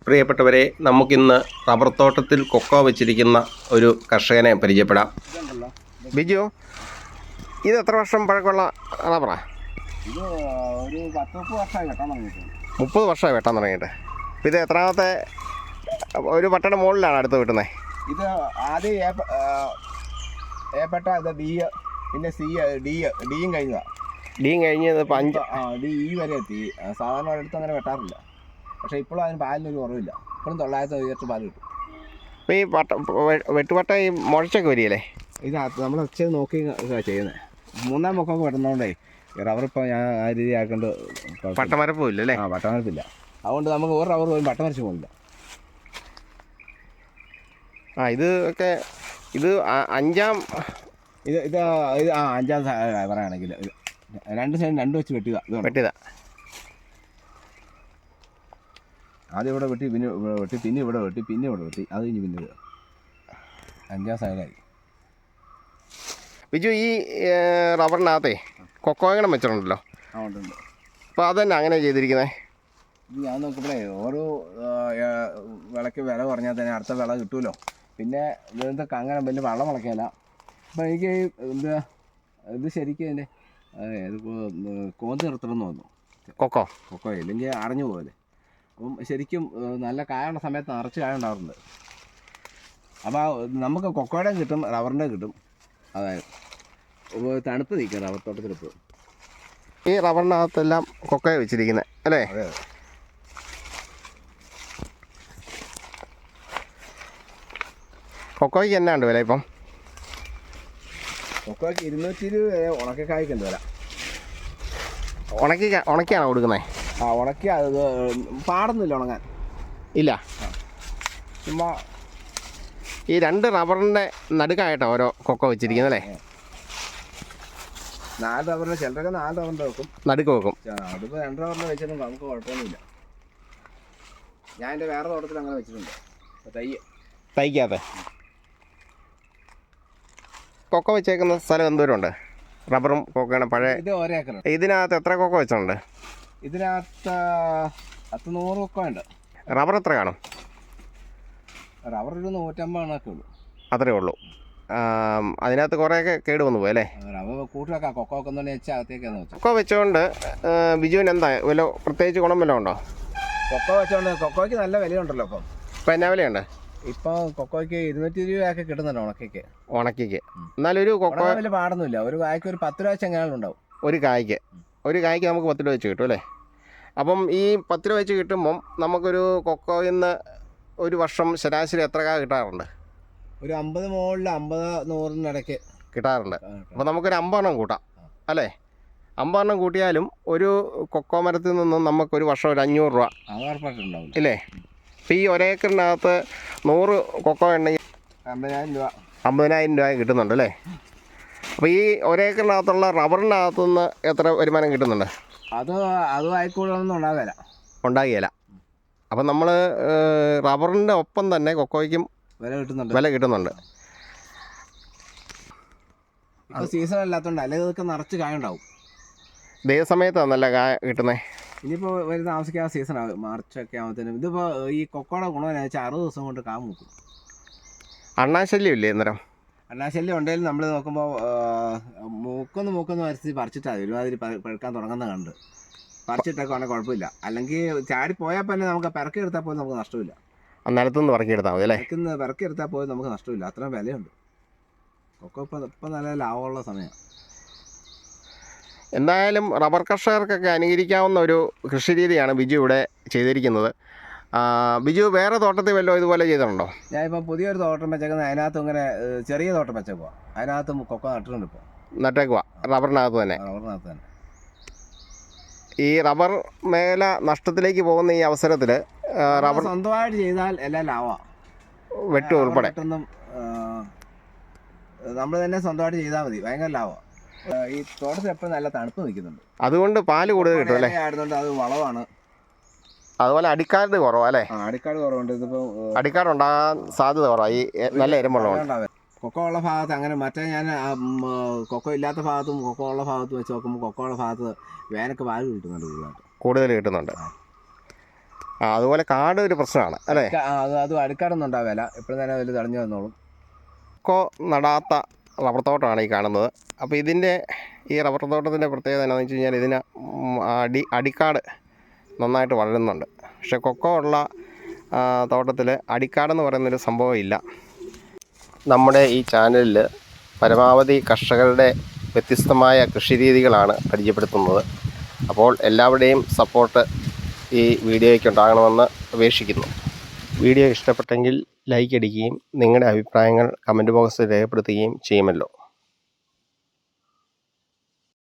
പ്രിയപ്പെട്ടവരെ, നമുക്കിന്ന് റബ്ബർ തോട്ടത്തിൽ കൊക്കോ വെച്ചിരിക്കുന്ന ഒരു കർഷകനെ പരിചയപ്പെടാം. ബിജു, ഇത് എത്ര വർഷം പഴക്കമുള്ള റബ്ബറാ? ഇത് ഒരു 10-30 വർഷമായി വെട്ടാൻ തുടങ്ങിയിട്ട്. 30 വർഷമായി വെട്ടാൻ തുടങ്ങിയിട്ട്. ഇത് എത്രാമത്തെ ഒരു പട്ടണ മുകളിലാണ് അടുത്ത് കിട്ടുന്നത്? ഇത് ആദ്യം ഏപ്പെട്ട ഇത് ബി, പിന്നെ സി, ഡിയും കഴിഞ്ഞതാണ്. ഡിയും കഴിഞ്ഞ് ഇപ്പോൾ 5 ഡി ഇ വരെ എത്തി. സാധാരണ ഒരിടത്തും അങ്ങനെ വെട്ടാറില്ല. പക്ഷേ ഇപ്പോഴും അതിന് പാലിനൊരു കുറവില്ല. ഇപ്പോഴും 900 പാൽ കിട്ടും. അപ്പോൾ ഈ വെട്ടുപട്ട ഈ മുഴച്ചൊക്കെ വരികയല്ലേ? ഇതിനകത്ത് നമ്മൾ വെച്ച് നോക്കി ചെയ്യുന്നത്. 3-ാം പൊക്കമൊക്കെ വെട്ടുന്നതുകൊണ്ടേ റബ്ബർ ഇപ്പോൾ ഞാൻ ആ രീതി ആക്കേണ്ട പട്ടമരപ്പും ഇല്ലല്ലേ? പട്ടമരപ്പില്ല. അതുകൊണ്ട് നമുക്ക് ഒരു റബ്ബർ പോലും പട്ടമരച്ച് പോകുന്നില്ല. ഇത് ഒക്കെ ഇത് 5-ാം ഇത് 5-ാം പറയുകയാണെങ്കിൽ 2 സൈഡ് 2 വെച്ച് വെട്ടിയതാ. ആദ്യം ഇവിടെ വെട്ടി, പിന്നെ ഇവിടെ വെട്ടി, പിന്നെ ഇവിടെ വെട്ടി, പിന്നെ ഇവിടെ വെട്ടി, അത് കഴിഞ്ഞ് പിന്നെ 5-ാം സൈഡായി. ബിജു, ഈ റബ്ബറിനകത്തേ കൊക്കോയണം വെച്ചിട്ടുണ്ടല്ലോ. ഉണ്ട്. അപ്പോൾ അതന്നെ അങ്ങനെ ചെയ്തിരിക്കുന്നത്. ഞാൻ നോക്കുമ്പോഴേ ഓരോ വിളയ്ക്ക് വില കുറഞ്ഞാൽ തന്നെ അടുത്ത വിള കിട്ടുമല്ലോ. പിന്നെ ഇതൊക്കെ അങ്ങനെ വലിയ വെള്ളം മുളയ്ക്കില്ല. അപ്പോൾ എനിക്ക് ഇത് ശരിക്കും അതിൻ്റെ ഇതിപ്പോൾ കോന്ത് നിർത്തണമെന്ന് തോന്നുന്നു. കൊക്കോ ഇല്ലെങ്കിൽ അറിഞ്ഞു പോകല്ലേ. അപ്പം ശരിക്കും നല്ല കായുള്ള സമയത്ത് നിറച്ച് കായ ഉണ്ടാവാറുണ്ട്. അപ്പോൾ നമുക്ക് കൊക്കോയുടെ കിട്ടും, റബ്ബറിൻ്റെ കിട്ടും. അതായത് തണുപ്പ് നിൽക്കുക റബ്ബർ തോട്ടത്തിലിപ്പോൾ. ഈ റബ്ബറിനകത്തെല്ലാം കൊക്കോയെ വെച്ചിരിക്കുന്നത് അല്ലേ? അതെ. കൊക്കോയ്ക്ക് എന്നാ ഉണ്ട് വില ഇപ്പം? കൊക്കോയ്ക്ക് 220 ഉണക്കക്കായ്ക്കുണ്ട് വില. ഉണക്കിയാണോ കൊടുക്കുന്നത്? ഉണക്കി അത് പാടൊന്നുമില്ല ഉണങ്ങാൻ. ഇല്ല, ചുമ്മാ ഈ 2 റബ്ബറിൻ്റെ നടുക്കായിട്ടാണ് ഓരോ കൊക്കോ വെച്ചിരിക്കുന്നത് അല്ലേ? 4 റബ്ബറിൻ്റെ, ചിലരൊക്കെ 4 റബ്ബറിൻ്റെ വെക്കും, നടുക്ക് വെക്കും. അതിപ്പോൾ 2 റബ്ബറിൻ്റെ വെച്ചിട്ടും നമുക്ക് കുഴപ്പമൊന്നുമില്ല. ഞാൻ എൻ്റെ വേറെ തോട്ടത്തിൽ അങ്ങനെ വെച്ചിട്ടുണ്ട്. തൈക്കാതെ കൊക്കോ വെച്ചേക്കുന്ന സ്ഥലം എന്തോരമുണ്ട്? റബ്ബറും കൊക്കോയാണ് പഴയ. ഇത് 1 ഏക്കർ. ഇതിനകത്ത് എത്ര കൊക്കോ വെച്ചിട്ടുണ്ട്? ഇതിനകത്ത് 100 കൊക്കോ ഉണ്ട്. റബ്ബർ എത്ര കാണും? റബ്ബർ ഒരു 150 ഉള്ളൂ. അത്രേ ഉള്ളൂ. അതിനകത്ത് കുറേയൊക്കെ കേട് വന്നു പോയല്ലേ? റബ്ബർ കൂട്ടിലൊക്കെ കൊക്കോ വെക്കുന്നതെന്ന് വെച്ചാൽ അകത്തേക്കാന്ന് വെച്ചാൽ. കൊക്കോ വെച്ചുകൊണ്ട് ബിജുവിന് എന്താ വല്ല പ്രത്യേകിച്ച് ഗുണം വല്ലതും ഉണ്ടോ? കൊക്കോ വെച്ചുകൊണ്ട് കൊക്കോയ്ക്ക് നല്ല വിലയുണ്ടല്ലോ ഇപ്പം. ഇപ്പം എന്നാ വിലയുണ്ട്? ഇപ്പം കൊക്കോയ്ക്ക് 220 കിട്ടുന്നുണ്ട് ഉണക്കിക്ക്. എന്നാലൊരു കൊക്കോ വലിയ പാടൊന്നുമില്ല. ഒരു കായ്ക്ക് ഒരു 10 രൂപ ചെങ്ങാലും ഉണ്ടാവും. ഒരു കായ്ക്ക് നമുക്ക് 10 രൂപ വെച്ച് കിട്ടും അല്ലേ? അപ്പം ഈ 10 രൂപ വെച്ച് കിട്ടുമ്പം നമുക്കൊരു കൊക്കോയിൽ നിന്ന് ഒരു വർഷം ശരാശരി എത്ര കായ കിട്ടാറുണ്ട്? ഒരു 50 മുകളിൽ 50-100 ഇടയ്ക്ക് കിട്ടാറുണ്ട്. അപ്പോൾ നമുക്കൊരു 50 എണ്ണം കൂട്ടാം അല്ലേ? 50 എണ്ണം കൂട്ടിയാലും ഒരു കൊക്കോ മരത്തിൽ നിന്നും നമുക്കൊരു വർഷം ഒരു 500 രൂപ ഇല്ലേ? ഇപ്പോൾ ഈ 1 ഏക്കറിനകത്ത് 100 കൊക്കോ ഉണ്ടെങ്കിൽ 50,000 രൂപ കിട്ടുന്നുണ്ട് അല്ലേ? അപ്പോൾ ഈ 1 ഏക്കറിനകത്തുള്ള റബ്ബറിനകത്തുനിന്ന് എത്ര വരുമാനം കിട്ടുന്നുണ്ട്? അത് ആയിക്കോളൊന്നും ഉണ്ടാകുകയില്ല. അപ്പം നമ്മൾ റബ്ബറിൻ്റെ ഒപ്പം തന്നെ കൊക്കോയ്ക്കും വില കിട്ടുന്നുണ്ട്. സീസൺ അല്ലാത്തതുകൊണ്ട് അല്ലെങ്കിൽ ഇതൊക്കെ നിറച്ച് കായ ഉണ്ടാവും. ഇതേ സമയത്താണ് നല്ല കായ കിട്ടുന്നത്. ഇനിയിപ്പോൾ വരുന്ന താമസിക്കാത്ത സീസണാകും. മാർച്ചൊക്കെ ആകുമ്പോഴത്തേനും. ഇതിപ്പോൾ ഈ കൊക്കോയുടെ ഗുണമെന്ന് വെച്ചാൽ 60 ദിവസം കൊണ്ട് കാ മൂക്കും. അണ്ണാശല്യം ഇല്ലേ അന്നേരം? അണ്ണാശല്യം ഉണ്ടെങ്കിലും നമ്മൾ നോക്കുമ്പോൾ മൂക്കൊന്ന് വരച്ച് പറിച്ചിട്ടാൽ മതി. ഒരുമാതിരി പഴുക്കാൻ തുടങ്ങുന്ന കണ്ട് പറിച്ചിട്ടൊക്കെ ആണെങ്കിൽ കുഴപ്പമില്ല. അല്ലെങ്കിൽ ചാടി പോയാൽ തന്നെ നമുക്ക് പിറക്കിയെടുത്താൽ പോലും നമുക്ക് നഷ്ടമില്ല. അന്നേരത്തുനിന്ന് പിറക്കിയെടുത്താൽ മതി അല്ലേ? പിറക്കിയെടുത്താൽ പോലും നമുക്ക് നഷ്ടമില്ല. അത്രയും വിലയുണ്ട് കൊക്കോ. ഇപ്പം നല്ല ലാഭമുള്ള സമയമാണ്. എന്തായാലും റബ്ബർ കർഷകർക്കൊക്കെ അനുകരിക്കാവുന്ന ഒരു കൃഷി രീതിയാണ് ബിജു ഇവിടെ ചെയ്തിരിക്കുന്നത്. ബിജു വേറെ തോട്ടത്തിൽ വല്ലതും ഇതുപോലെ ചെയ്തിട്ടുണ്ടോ? ഞാനിപ്പോൾ പുതിയൊരു തോട്ടം വെച്ചേക്കുന്നത്. അതിനകത്ത് ഇങ്ങനെ ചെറിയ തോട്ടം വെച്ചേക്കുക. അതിനകത്ത് കൊക്കോ നട്ടിട്ടുണ്ട്. ഇപ്പോൾ നട്ടേക്കുക റബ്ബറിനകത്ത് തന്നെ. ഈ റബ്ബർ മേഖല നഷ്ടത്തിലേക്ക് പോകുന്ന ഈ അവസരത്തിൽ റബ്ബർ സ്വന്തമായിട്ട് ചെയ്താൽ എല്ലാം ലാഭമാണ്. വെട്ട് ഉൾപ്പെടെ നമ്മൾ തന്നെ സ്വന്തമായിട്ട് ചെയ്താൽ മതി. ഭയങ്കര ലാഭമാണ്. ഈ തോട്ടത്തിൽ എപ്പോഴും നല്ല തണുപ്പ് നിൽക്കുന്നുണ്ട്. അതുകൊണ്ട് പാല് കൂടുതൽ കിട്ടും അല്ലേ? ആയതുകൊണ്ട് അത് വളമാണ്. അതുപോലെ അടിക്കാട് കുറവല്ലേ? അടിക്കാട് കുറവുണ്ട്. ഇതിപ്പോൾ അടിക്കാട് ഉണ്ടാകാൻ സാധ്യത കുറവാണ്. ഈ നല്ല എരുമുള്ളതുകൊണ്ട്. കൊക്കോ ഉള്ള ഭാഗത്ത് അങ്ങനെ മറ്റേ ഞാൻ കൊക്കോ ഇല്ലാത്ത ഭാഗത്തും കൊക്കോ ഉള്ള ഭാഗത്തും വെച്ച് നോക്കുമ്പോൾ കൊക്കോ ഉള്ള ഭാഗത്ത് വേനൊക്കെ പാല് കിട്ടുന്നുണ്ട്. കൂടുതൽ കിട്ടുന്നുണ്ട്. അതുപോലെ കാട് ഒരു പ്രശ്നമാണ് അല്ലേ? അത് അടുക്കാടൊന്നും ഉണ്ടാവില്ല, എപ്പോഴും തന്നെ അതിൽ തടഞ്ഞു വന്നോളും. കൊക്കോ നടാത്ത റബ്ബർ തോട്ടമാണ് ഈ കാണുന്നത്. അപ്പോൾ ഇതിൻ്റെ ഈ റബ്ബർ തോട്ടത്തിൻ്റെ പ്രത്യേകത എന്താണെന്ന് വെച്ച് കഴിഞ്ഞാൽ ഇതിന് അടിക്കാട് നന്നായിട്ട് വളരുന്നുണ്ട്. പക്ഷേ കൊക്കോ ഉള്ള തോട്ടത്തിൽ അടിക്കാടെന്ന് പറയുന്നൊരു സംഭവം ഇല്ല. നമ്മുടെ ഈ ചാനലിൽ പരമാവധി കർഷകരുടെ വ്യത്യസ്തമായ കൃഷിരീതികളാണ് പരിചയപ്പെടുത്തുന്നത്. അപ്പോൾ എല്ലാവരുടെയും സപ്പോർട്ട് ഈ വീഡിയോയ്ക്ക് ഉണ്ടാകണമെന്ന് അപേക്ഷിക്കുന്നു. വീഡിയോ ഇഷ്ടപ്പെട്ടെങ്കിൽ ലൈക്ക് അടിക്കുകയും നിങ്ങളുടെ അഭിപ്രായങ്ങൾ കമൻറ്റ് ബോക്സിൽ രേഖപ്പെടുത്തുകയും ചെയ്യുമല്ലോ.